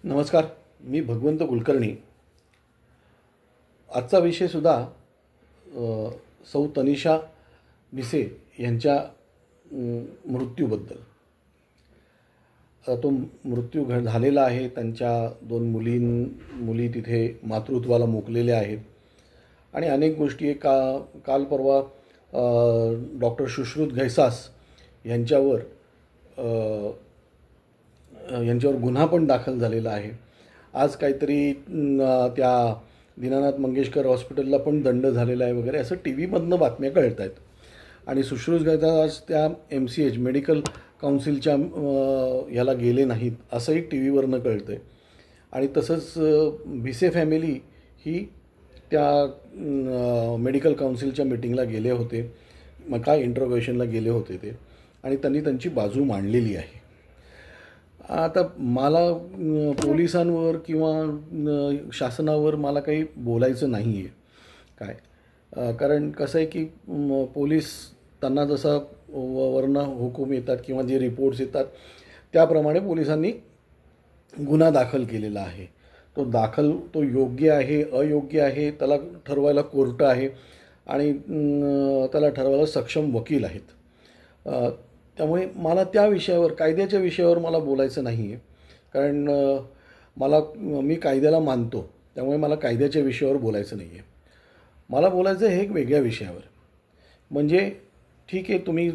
नमस्कार. मी भगवंत कुलकर्णी. आजचा विषयसुद्धा सौ तनिषा भिसे यांच्या मृत्यूबद्दल. तो मृत्यू झालेला आहे. त्यांच्या दोन मुली तिथे मातृत्वाला मुकलेल्या आहेत आणि अनेक गोष्टी काल परवा डॉक्टर सुश्रुत घैसास यांच्यावर गुन्हा पण दाखल झालेला आहे. आज काहीतरी त्या दीनानाथ मंगेशकर हॉस्पिटलला पण दंड झालेला आहे वगैरे असं टी व्हीमधनं बातम्या कळत आहेत. आणि सुश्रुत घैसास त्या MCH मेडिकल काउन्सिलच्या ह्याला गेले नाहीत असंही टी व्हीवरनं कळतं आहे. आणि तसंच भिसे फॅमिली ही त्या मेडिकल काउन्सिलच्या मीटिंगला गेले होते, मग काय इंट्रोगेशनला गेले होते ते, आणि त्यांनी त्यांची बाजू मांडलेली आहे. आता मला पोलिसांवर किंवा शासनावर मला काही बोलायचं नाही आहे काय, कारण कसं आहे की पोलीस त्यांना जसा वरनं हुकूम येतात किंवा जे रिपोर्ट्स येतात त्याप्रमाणे पोलिसांनी गुन्हा दाखल केलेला आहे. तो योग्य आहे अयोग्य आहे त्याला ठरवायला कोर्ट आहे आणि त्याला ठरवायला सक्षम वकील आहेत. त्यामुळे मला त्या विषयावर, कायद्याच्या विषयावर मला बोलायचं नाही आहे, कारण मी कायद्याला मानतो, त्यामुळे मला कायद्याच्या विषयावर बोलायचं नाही आहे. मला बोलायचं हे एक वेगळ्या विषयावर. म्हणजे ठीक आहे, तुम्ही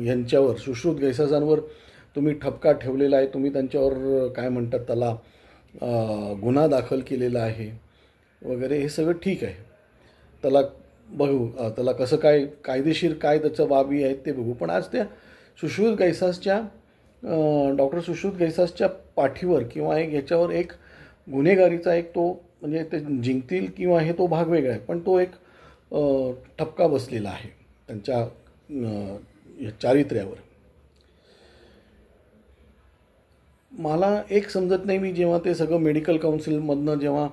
यांच्यावर सुश्रुत घैसासांवर तुम्ही ठपका ठेवलेला आहे, तुम्ही त्यांच्यावर काय म्हणतात त्याला गुन्हा दाखल केलेला आहे वगैरे, हे सगळं ठीक आहे. त्याला बघू, त्याला कसं काय कायदेशीर काय त्याचं बाबी आहेत ते बघू. पण आज त्या सुश्रुत घैसासच्या डॉक्टर सुश्रुत घैसासच्या पाठीवर किंवा ह्याच्यावर एक गुन्हेगारीचा एक तो, म्हणजे ते जिंकतील किंवा हे तो भाग वेगळा आहे, पण तो एक ठपका बसलेला आहे त्यांच्या चारित्र्यावर. मला एक समजत नाही, मी जेव्हा ते सगळं मेडिकल काउन्सिलमधनं जेव्हा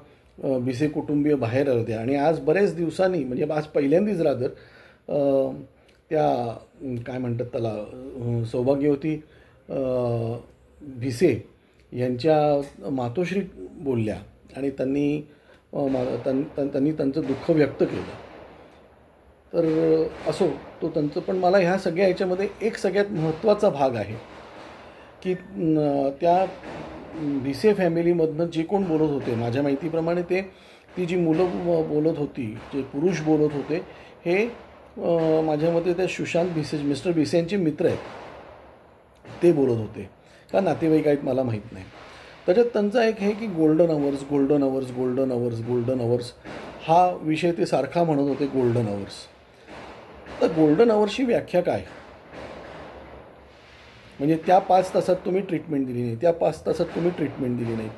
भिसे कुटुंबीय बाहेर आले होते आणि आज बरेच दिवसांनी, म्हणजे आज पहिल्यांदाच रादर त्या काय म्हणतात त्याला सौभाग्यवती भिसे यांच्या मातोश्री बोलल्या आणि त्यांनी त्यांचं दुःख व्यक्त केलं. तर असो, तो त्यांचं, पण मला ह्या सगळ्या ह्याच्यामध्ये एक सगळ्यात महत्त्वाचा भाग आहे की त्या भिसे फॅमिलीमधनं जे कोण बोलत होते, माझ्या माहितीप्रमाणे ती जी मुलं बोलत होती, जे पुरुष बोलत होते, हे माझ्या मते त्या सुशांत भिसे, मिस्टर भिसे यांचे मित्र आहेत, ते बोलत होते का नातेवाईक आहेत मला माहीत नाही. त्याच्यात त्यांचा एक हे की golden hours, golden hours, golden hours, golden hours हा विषय ते सारखा म्हणत होते, गोल्डन अवर्स. तर गोल्डन अवर्सची व्याख्या काय? म्हणजे त्या 5 तासात तुम्ही ट्रीटमेंट दिली नाही, त्या 5 तासात तुम्ही ट्रीटमेंट दिली नाही.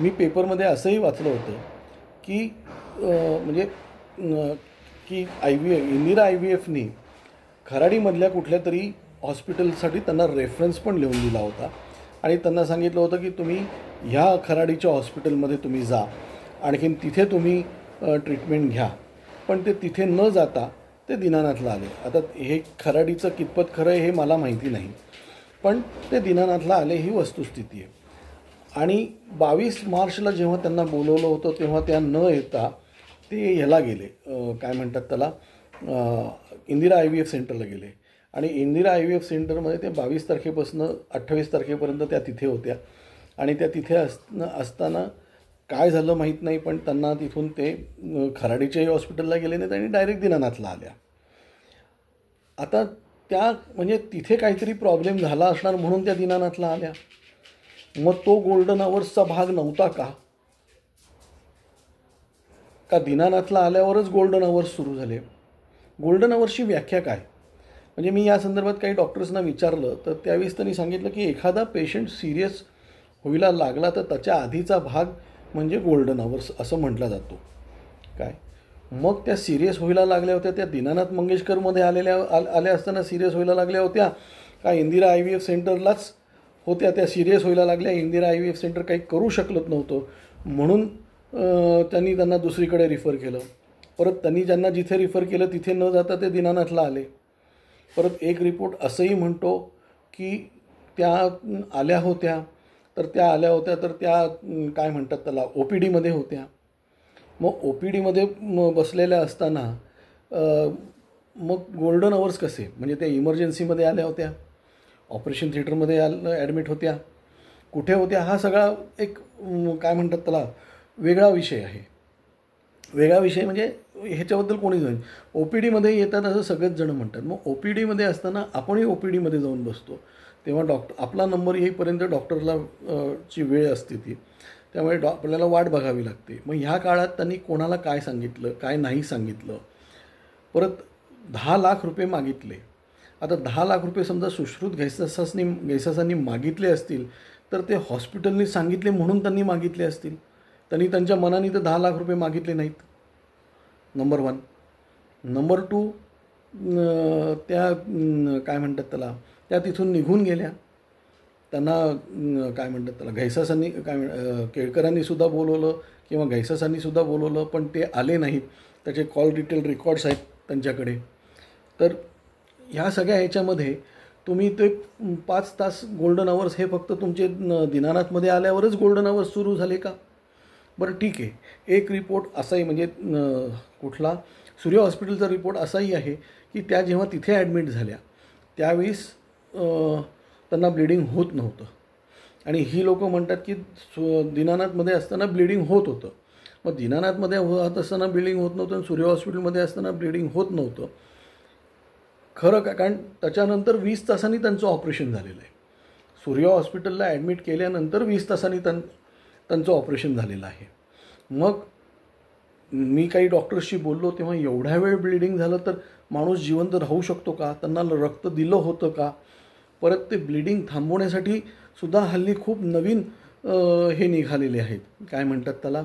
मी पेपरमध्ये असंही वाचलं होतं की म्हणजे की इंदिरा IVFनी खराडीमधल्या कुठल्या तरी हॉस्पिटलसाठी त्यांना रेफरन्स पण लिहून दिला होता आणि त्यांना सांगितलं होतं की तुम्ही ह्या खराडीच्या हॉस्पिटलमध्ये तुम्ही जा, आणखीन तिथे तुम्ही ट्रीटमेंट घ्या. पण ते तिथे न जाता ते दीनानाथला आले. आता हे खराडीचं कितपत खरं आहे हे मला माहिती नाही, पण ते दीनानाथला आले ही वस्तुस्थिती आहे. आणि 22 मार्चला जेव्हा त्यांना बोलवलं होतं तेव्हा त्या न येता ते ह्याला गेले, काय म्हणतात त्याला, इंदिरा IVF सेंटरला गेले. आणि इंदिरा IVF सेंटरमध्ये ते 22 तारखेपासून 28 तारखेपर्यंत त्या तिथे होत्या. आणि त्या तिथे असताना काय झालं माहीत नाही, पण त्यांना तिथून ते खराडीच्याही हॉस्पिटलला गेले नाहीत आणि डायरेक्ट दीनानाथला आल्या. आता त्या म्हणजे तिथे काहीतरी प्रॉब्लेम झाला असणार म्हणून त्या दीनानाथला आल्या. मग तो गोल्डन अवर्सचा भाग नव्हता का दीनानाथला आल्यावरच गोल्डन अवर्स सुरू झाले? गोल्डन अवर्सची व्याख्या काय? म्हणजे मी या संदर्भात काही डॉक्टर्सना विचारलं तर त्यावेळेस त्यांनी सांगितलं की एखादा पेशंट सिरियस होईला लागला तर त्याच्या आधीचा भाग म्हणजे गोल्डन अवर्स असं म्हटला जातो काय. मग त्या सिरियस व्हायला लागल्या होत्या त्या दीनानाथ मंगेशकरमध्ये आल्या असताना सिरियस व्हायला लागल्या होत्या का इंदिरा IVF सेंटरलाच होत्या त्या सिरियस व्हायला लागल्या? इंदिरा IVF सेंटर काही करू शकत नव्हतं म्हणून त्यांना दुसरीकडे रिफर केलं. परत त्यांनी ज्यांना जिथे रिफर केलं तिथे न जाता ते दीनानाथला आले. परत एक रिपोर्ट असंही म्हणतो की त्या आल्या होत्या तर त्या आल्या होत्या, तर त्या काय म्हणतात त्याला OPDमध्ये होत्या. मग OPDमध्ये बसलेल्या असताना मग गोल्डन अवर्स कसे, म्हणजे त्या इमर्जन्सीमध्ये आल्या होत्या, ऑपरेशन थिएटरमध्ये ॲडमिट होत्या, कुठे होत्या, हा सगळा एक काय म्हणतात त्याला वेगळा विषय आहे. वेगळा विषय म्हणजे ह्याच्याबद्दल कोणीच नाही. OPDमध्ये येतात असं सगळेच जण म्हणतात. मग OPDमध्ये असताना आपणही OPDमध्ये जाऊन बसतो, तेव्हा आपला नंबर येईपर्यंत डॉक्टरला ची वेळ असते ती, त्यामुळे आपल्याला वाट बघावी लागते. मग ह्या काळात त्यांनी कोणाला काय सांगितलं, काय नाही सांगितलं, परत 10 लाख रुपये मागितले. आता 10 लाख रुपये समजा सुश्रुत घैसासांनी मागितले असतील, तर ते हॉस्पिटलनी सांगितले म्हणून त्यांनी मागितले असतील. त्यांनी त्यांच्या मनाने तर 10 लाख रुपये मागितले नाहीत, नंबर 1. नंबर 2, त्या काय म्हणतात त्याला, त्या तिथून निघून गेल्या. त्यांना काय म्हणतात त्याला घैसासांनी केळकरांनी सुद्धा बोलवलं किंवा घैसासांनी सुद्धा बोलवलं, पण ते आले नाहीत. त्याचे कॉल डिटेल रेकॉर्ड्स आहेत त्यांच्याकडे. तर ह्या सगळ्या ह्याच्यामध्ये तुम्ही ते 5 तास गोल्डन अवर्स हे फक्त तुमचे दीनानाथमध्ये आल्यावरच गोल्डन अवर्स सुरू झाले का? बरं ठीक आहे, एक रिपोर्ट असाही म्हणजे कुठला सूर्य हॉस्पिटलचा रिपोर्ट असाही आहे की त्या जेव्हा तिथे ॲडमिट झाल्या त्यावेळेस त्यांना ब्लिडिंग होत नव्हतं, आणि ही लोकं म्हणतात की दीनानाथमध्ये असताना ब्लिडिंग होत होतं. मग दीनानाथमध्ये होत असताना ब्लिडिंग होत नव्हतं आणि सूर्य हॉस्पिटलमध्ये असताना ब्लिडिंग होत नव्हतं, खरं का? कारण त्याच्यानंतर 20 तासांनी त्यांचं ऑपरेशन झालेलं आहे. सूर्य हॉस्पिटलला ॲडमिट केल्यानंतर 20 तासांनी त्यांचं ऑपरेशन झालेलं आहे. मग मी काही डॉक्टर्सशी बोललो तेव्हा एवढ्या वेळ ब्लिडिंग झालं तर माणूस जिवंत राहू शकतो का? त्यांना रक्त दिलं होतं का? परत ते ब्लिडिंग थांबवण्यासाठी सुद्धा हल्ली खूप नवीन हे निघालेले आहेत, काय म्हणतात त्याला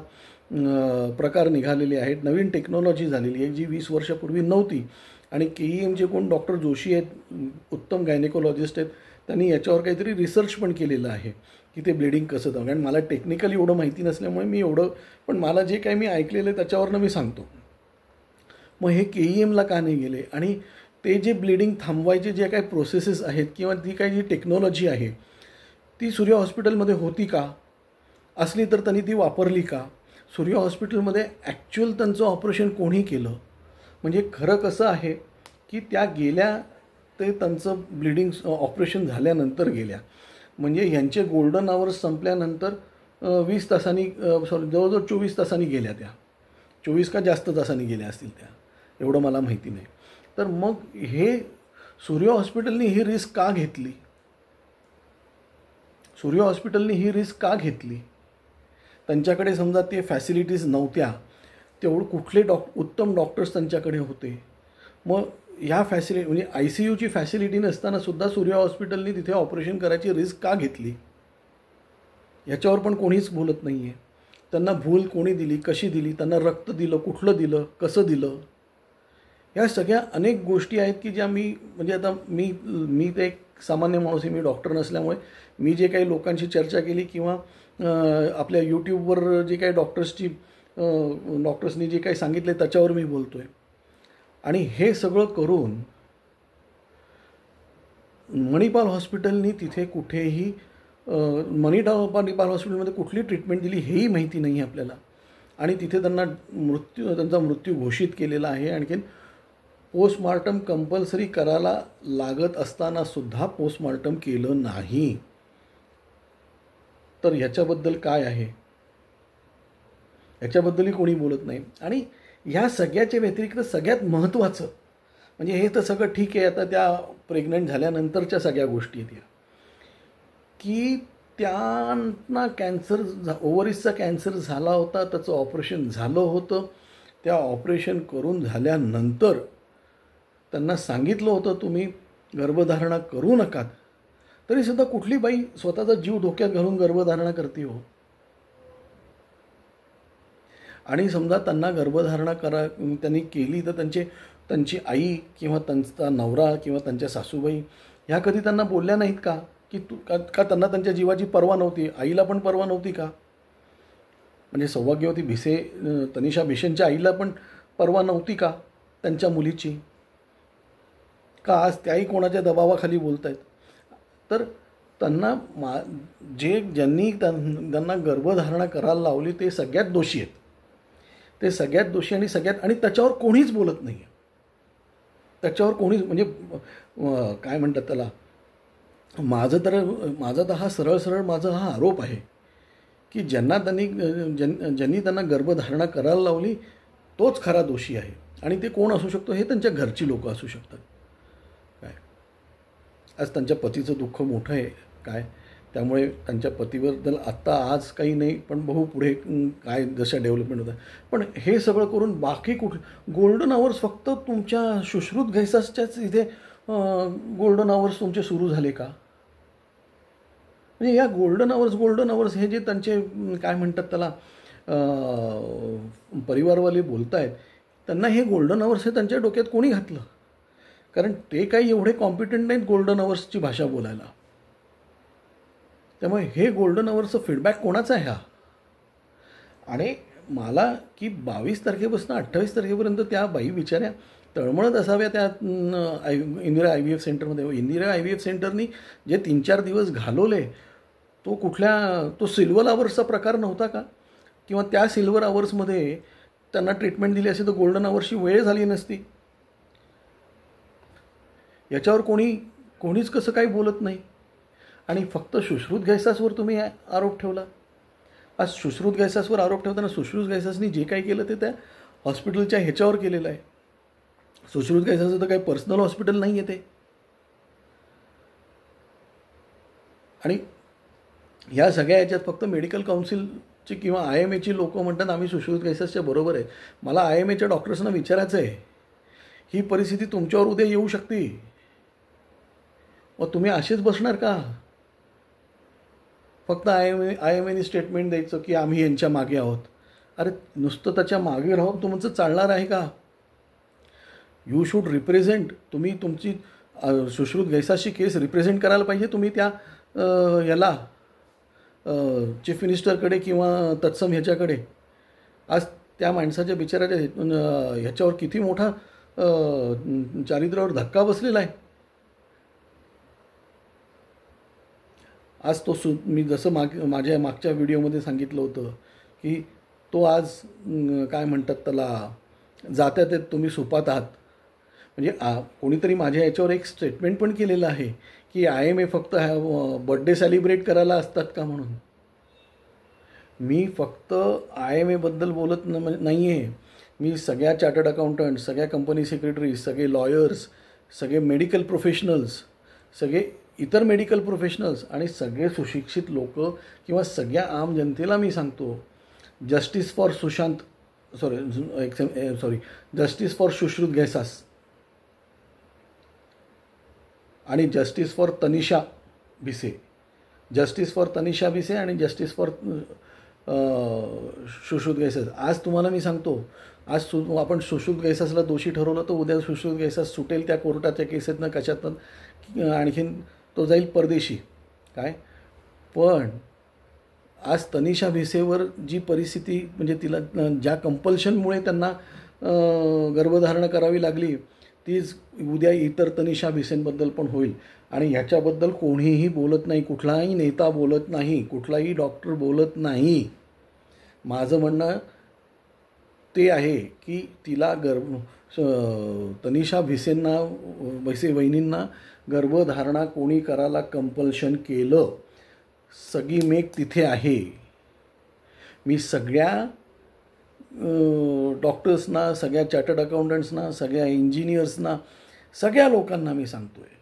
प्रकार निघालेले आहेत, नवीन टेक्नॉलॉजी झालेली आहे जी 20 वर्षापूर्वी नव्हती. आणि KEMचे कोण डॉक्टर जोशी आहेत, उत्तम गायनेकोलॉजिस्ट आहेत, त्यांनी याच्यावर काहीतरी रिसर्च पण केलेलं आहे की ते ब्लिडिंग कसं होतं. कारण मला टेक्निकली एवढं माहिती नसल्यामुळे मी पण मला जे काही मी ऐकलेलं आहे त्याच्यावरनं मी सांगतो. मग हे KEMला का नाही गेले, आणि ते जे ब्लिडिंग थांबवायचे जे काही प्रोसेसेस आहेत किंवा ती काही जी टेक्नॉलॉजी आहे ती सूर्य हॉस्पिटलमध्ये होती का? असली तर त्यांनी ती वापरली का? सूर्य हॉस्पिटलमध्ये ॲक्च्युअल त्यांचं ऑपरेशन कोणी केलं? म्हणजे खरं कसं आहे की त्या गेल्या ते त्यांचं ब्लिडिंग ऑपरेशन झाल्यानंतर गेल्या, म्हणजे यांचे गोल्डन आवर्स संपल्यानंतर 20 तासांनी जवळजवळ 24 तासांनी गेल्या. त्या 24 का जास्त तासांनी गेल्या असतील त्या, एवढं मला माहिती नाही. तर मग हे सूर्य हॉस्पिटलनी ही रिस्क का घेतली? सूर्य हॉस्पिटलनी ही रिस्क का घेतली? त्यांच्याकडे समजा ते फॅसिलिटीज नव्हत्या, तेवढं कुठले उत्तम डॉक्टर्स त्यांच्याकडे होते. मग ह्या म्हणजे ICUची फॅसिलिटी नसतानासुद्धा सूर्य हॉस्पिटलनी तिथे ऑपरेशन करायची रिस्क का घेतली? याच्यावर पण कोणीच बोलत नाही आहे. त्यांना भूल कोणी दिली, कशी दिली, त्यांना रक्त दिलं, कुठलं दिलं, कसं दिलं, ह्या सगळ्या अनेक गोष्टी आहेत की ज्या म्हणजे आता मी ते एक सामान्य माणूस आहे, मी डॉक्टर नसल्यामुळे मी जे काही लोकांशी चर्चा केली किंवा आपल्या यूट्यूबवर जे काही डॉक्टर्सनी जे काही सांगितले त्याच्यावर मी बोलतो आहे. आणि हे सगळं करून मणिपाल हॉस्पिटलनी तिथे कुठेही मणिपाल हॉस्पिटलमध्ये कुठली ट्रीटमेंट दिली हेही माहिती नाही आहे आपल्याला, आणि तिथे त्यांचा मृत्यू घोषित केलेला आहे. आणखीन पोस्टमॉर्टम कंपल्सरी करायला लागत असतानासुद्धा पोस्टमॉर्टम केलं नाही. तर ह्याच्याबद्दल काय आहे? ह्याच्याबद्दलही कोणी बोलत नाही. आणि ह्या सगळ्याच्या व्यतिरिक्त सगळ्यात महत्त्वाचं म्हणजे हे तर सगळं ठीक आहे, आता त्या प्रेग्नंट झाल्यानंतरच्या सगळ्या गोष्टी आहेत की त्यांना कॅन्सर, ओव्हरीजचा कॅन्सर झाला होता, त्याचं ऑपरेशन झालं होतं. त्या ऑपरेशन करून झाल्यानंतर त्यांना सांगितलं होतं तुम्ही गर्भधारणा करू नका, तरीसुद्धा कुठली बाई स्वतःचा जीव धोक्यात घालून गर्भधारणा करते हो? आणि समजा त्यांना गर्भधारणा त्यांनी केली तर त्यांची आई किंवा त्यांचा नवरा किंवा त्यांच्या सासूबाई ह्या कधी त्यांना बोलल्या नाहीत का की का त्यांना त्यांच्या जीवाची पर्वा नव्हती? आईला पण पर्वा नव्हती का? म्हणजे सौभाग्यवती भिसे, तनिषा भिसेंच्या आईला पण पर्वा नव्हती का त्यांच्या मुलीची? का आज त्याही कोणाच्या दबावाखाली बोलत आहेत? तर त्यांना ज्यांनी त्यांना गर्भधारणा करायला लावली ते सगळ्यात दोषी आहेत. ते सगळ्यात दोषी आणि त्याच्यावर कोणीच बोलत नाही आहे. त्याच्यावर कोणीच म्हणजे काय म्हणतात त्याला, माझा तर हा सरळ माझा हा आरोप आहे की ज्यांनी त्यांना गर्भधारणा करायला लावली तोच खरा दोषी आहे. आणि ते कोण असू शकतो, हे त्यांच्या घरची लोकं असू शकतात. काय आज त्यांच्या पतीचं दुःख मोठं आहे काय, त्यामुळे त्यांच्या पतीबद्दल आत्ता आज काही नाही, पण पुढे काय जशा डेव्हलपमेंट होतात. पण हे सगळं करून बाकी गोल्डन आवर्स फक्त तुमच्या सुश्रुत घैसासच्याच इथे गोल्डन आवर्स तुमचे सुरू झाले का? म्हणजे या गोल्डन आवर्स हे जे त्यांचे काय म्हणतात त्याला परिवारवाले बोलत आहेत, त्यांना हे गोल्डन आवर्स हे त्यांच्या डोक्यात कोणी घातलं? कारण ते काही एवढे कॉम्पिटंट नाहीत गोल्डन आवर्सची भाषा बोलायला. त्यामुळे हे गोल्डन आवर्सचं फीडबॅक कोणाचा आहे हा? आणि मला की 22 तारखेपासून 28 तारखेपर्यंत त्या बाई बिचाऱ्या तळमळत असाव्या त्या इंदिरा IVF सेंटरमध्ये. इंदिरा IVF सेंटरनी जे 3-4 दिवस घालवले तो सिल्वर आवर्सचा प्रकार नव्हता का? किंवा त्या सिल्वर आवर्समध्ये त्यांना ट्रीटमेंट दिली असेल तर गोल्डन आवर्सची वेळ झाली नसती. याच्यावर कोणीच कसं काही बोलत नाही. आणि फक्त सुश्रुत घैसासवर तुम्ही आरोप ठेवला. आज सुश्रुत घैसासवर आरोप ठेवताना सुश्रुत घैसासनी जे काही केलं ते त्या हॉस्पिटलच्या ह्याच्यावर केलेलं आहे. सुश्रुत घैसाचं तर काही पर्सनल हॉस्पिटल नाही आहे ते. आणि ह्या सगळ्या ह्याच्यात फक्त मेडिकल काउन्सिलची किंवा IMAची लोकं म्हणतात आम्ही सुश्रुत घैसासच्या बरोबर आहे. मला IMAच्या डॉक्टर्सना विचारायचं आहे, ही परिस्थिती तुमच्यावर उद्या येऊ शकते, मग तुम्ही असेच बसणार का? फक्त IMAने स्टेटमेंट द्यायचं की आम्ही यांच्या मागे आहोत. अरे नुसतं त्याच्या मागे राहून तुमचं चालणार आहे का? You should represent. तुम्ही तुमची सुश्रुत घैसासची केस रिप्रेझेंट करायला पाहिजे. तुम्ही त्या याला चीफ मिनिस्टरकडे किंवा तत्सम ह्याच्याकडे. आज त्या माणसाच्या बिचाराच्या ह्याच्यावर किती मोठा चारित्र्यावर धक्का बसलेला आहे. आज मी जसं माझ्या मागच्या व्हिडिओमध्ये सांगितलं होतं की तो आज काय म्हणतात त्याला जात्यात आहेत तुम्ही सुपात आहात. म्हणजे कोणीतरी माझ्या याच्यावर एक स्टेटमेंट पण केलेलं आहे की IMA फक्त बर्थडे सेलिब्रेट करायला असतात का म्हणून. मी फक्त IMAबद्दल बोलत नाही आहे. मी सगळ्या चार्टर्ड अकाउंटंट, सगळ्या कंपनी सेक्रेटरीज, सगळे लॉयर्स, सगळे मेडिकल प्रोफेशनल्स, सगळे इतर मेडिकल प्रोफेशनल्स आणि सगळे सुशिक्षित लोक किंवा सगळ्या आम जनतेला मी सांगतो, justice for justice for Sushrut Ghaisas आणि justice for Tanisha Bhise. Justice for Tanisha Bhise आणि जस्टिस फॉर सुश्रुत घैसास. आज तुम्हाला मी सांगतो, आज आपण सुश्रुत घैसासला दोषी ठरवलं तर उद्या सुश्रुत घैसास सुटेल त्या कोर्टाच्या केसेतनं कशातनं, आणखीन तो जाईल परदेशी काय. पण आज तनिषा भिसेवर जी परिस्थिती म्हणजे तिला ज्या कंपल्शनमुळे त्यांना गर्भधारणा करावी लागली तीच उद्या इतर तनिषा भिसेंबद्दल पण होईल. आणि ह्याच्याबद्दल कोणीही बोलत नाही, कुठलाही नेता बोलत नाही, कुठलाही डॉक्टर बोलत नाही. माझं म्हणणं ते आहे की तिला तनिषा भिसे वहिनींना गर्भधारणा कोणी करायला कंपल्शन केलं, सगळी मेघ तिथे आहे. मी सगळ्या डॉक्टर्सना, सगळ्या चार्टर्ड अकाउंटंट्सना, सगळ्या इंजिनियर्सना, सगळ्या लोकांना मी सांगतो आहे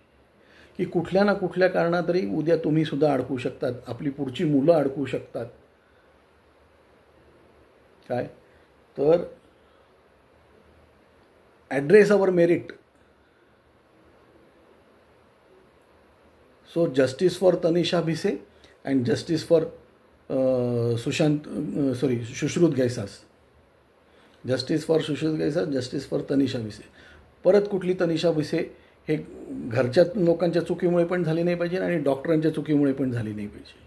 की कुठल्या ना कुठल्या कारणातरी उद्या तुम्हीसुद्धा अडकू शकतात, आपली पुढची मुलं अडकू शकतात. काय तर address our merit. So justice for Tanisha Bhise and justice for Sushrut Ghaisas. Justice for Sushrut Ghaisas, justice for Tanisha Bhise. परत कुठली तनिषा भिसे हे घरच्या लोकांच्या चुकीमुळे पण झाली नाही पाहिजे आणि डॉक्टरांच्या चुकीमुळे पण झाली नाही पाहिजे.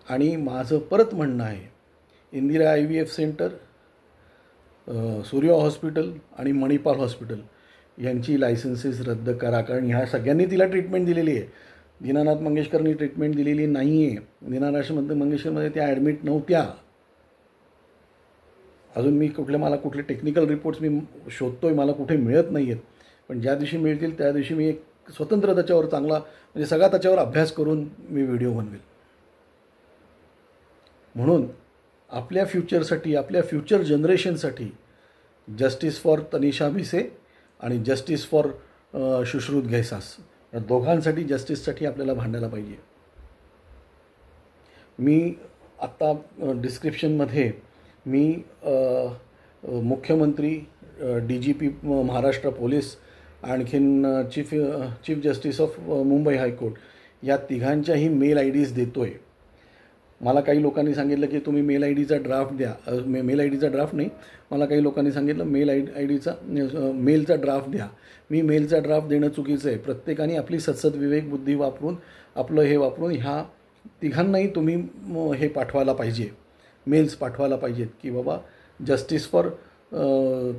आणि माझं परत म्हणणं आहे, Indira IVF centre, Surya hospital आणि मणिपाल हॉस्पिटल यांची लायसन्सेस रद्द करा. कारण ह्या सगळ्यांनी तिला ट्रीटमेंट दिलेली आहे. दीनानाथ मंगेशकरनी ट्रीटमेंट दिलेली नाही आहे. दीनानाथ मंगेशकरमध्ये त्या ॲडमिट नव्हत्या. अजून मी मला कुठले टेक्निकल रिपोर्ट्स मी शोधतो आहे, मला कुठे मिळत नाही आहेत. पण ज्या दिवशी मिळतील त्या दिवशी मी एक स्वतंत्र त्याच्यावर चांगला म्हणजे सगळा त्याच्यावर अभ्यास करून मी व्हिडिओ बनवेल. म्हणून आपल्या फ्युचरसाठी, आपल्या फ्युचर जनरेशनसाठी जस्टिस फॉर तनिषा भिसे आणि जस्टिस फॉर सुश्रुत घैसास, या दोघांसाठी जस्टिससाठी आपल्याला भांडायला पाहिजे. मी आत्ता डिस्क्रिप्शनमध्ये मी मुख्यमंत्री, DGP महाराष्ट्र पोलीस, आणखीन chief justice of Mumbai high court या तिघांच्याही मेल IDs देतो आहे. मला काही लोकांनी सांगितलं की तुम्ही मेल IDचा ड्राफ्ट द्या. मेल IDचा ड्राफ्ट नाही, मला काही लोकांनी सांगितलं मेलचा ड्राफ्ट द्या. मी मेलचा ड्राफ्ट देणं चुकीचं आहे. प्रत्येकाने आपली सद्सद विवेक बुद्धी वापरून आपलं हे वापरून ह्या तिघांनाही तुम्ही हे पाठवायला पाहिजे, मेल्स पाठवायला पाहिजेत की बाबा जस्टिस फॉर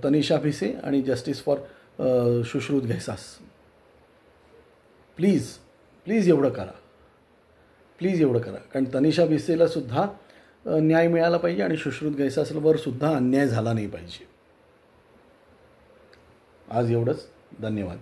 तनिषा भिसे आणि justice for Sushrut Ghaisas. Please एवढं करा, प्लीज एवढं करा. कारण तनिषा भिसेला सुद्धा न्याय मिळाला पाहिजे आणि सुश्रुत घैसासवर सुद्धा अन्याय झाला नाही पाहिजे. आज एवढंच. धन्यवाद.